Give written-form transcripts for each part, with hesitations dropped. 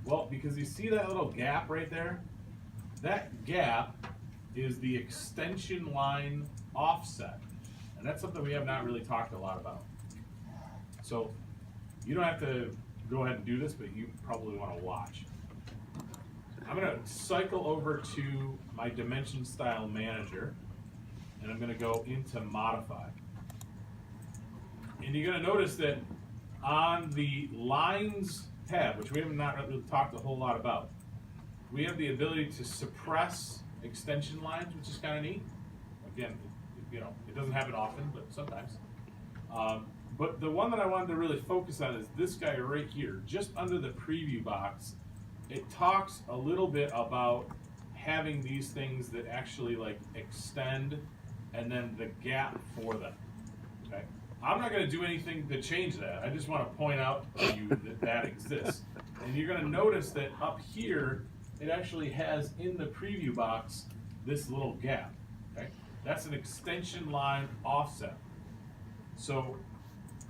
Well, because you see that little gap right there? That gap is the extension line offset. And that's something we have not really talked a lot about. So you don't have to go ahead and do this, but you probably want to watch. I'm going to cycle over to my Dimension Style Manager, and I'm going to go into Modify. And you're going to notice that on the Lines tab, which we have not really talked a whole lot about, we have the ability to suppress extension lines, which is kind of neat. Again, it doesn't happen often, but sometimes. But the one that I wanted to really focus on is this guy right here, just under the preview box. It talks a little bit about having these things that actually like extend and then the gap for them. Okay, I'm not going to do anything to change that. I just want to point out to you that that exists. And you're going to notice that up here, it actually has in the preview box this little gap. Okay, that's an extension line offset. So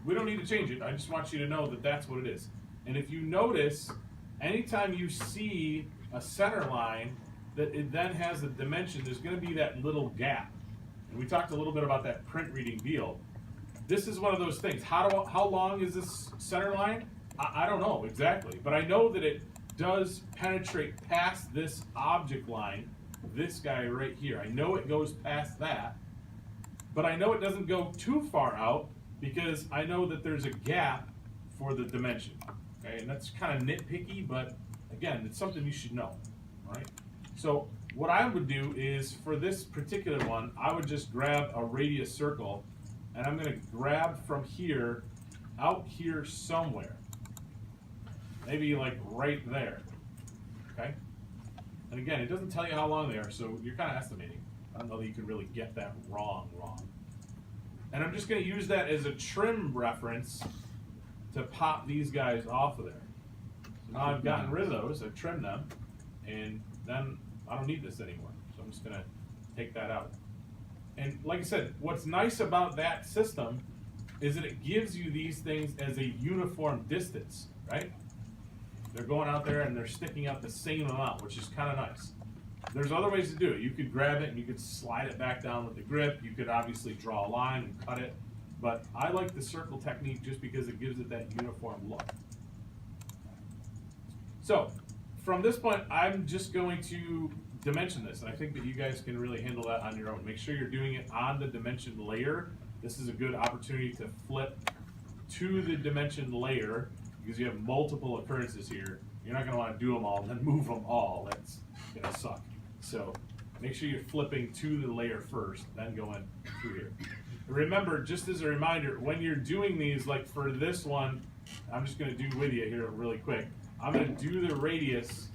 we don't need to change it. I just want you to know that that's what it is. And if you notice, anytime you see a center line that it then has a dimension, there's going to be that little gap. And we talked a little bit about that print reading deal. This is one of those things. How long is this center line? I don't know exactly, but I know that it does penetrate past this object line, this guy right here. I know it goes past that, but I know it doesn't go too far out because I know that there's a gap for the dimension. Okay, and that's kind of nitpicky, but again, it's something you should know. All right. So what I would do is for this particular one, I would just grab a radius circle, and I'm going to grab from here out here somewhere, maybe like right there. Okay. And again, it doesn't tell you how long they are, so you're kind of estimating. I don't know that you can really get that wrong. And I'm just going to use that as a trim reference to pop these guys off of there. So now I've gotten rid of those, I've trimmed them, and then I don't need this anymore. So I'm just going to take that out. And like I said, what's nice about that system is that it gives you these things as a uniform distance, right? They're going out there and they're sticking out the same amount, which is kind of nice. There's other ways to do it. You could grab it and you could slide it back down with the grip. You could obviously draw a line and cut it. But I like the circle technique just because it gives it that uniform look. So from this point, I'm just going to dimension this. And I think that you guys can really handle that on your own. Make sure you're doing it on the dimension layer. This is a good opportunity to flip to the dimension layer because you have multiple occurrences here. You're not going to want to do them all and then move them all. That's going to suck. So make sure you're flipping to the layer first, then going through here. Remember, just as a reminder, when you're doing these, like for this one, I'm just going to do with you here really quick. I'm going to do the radius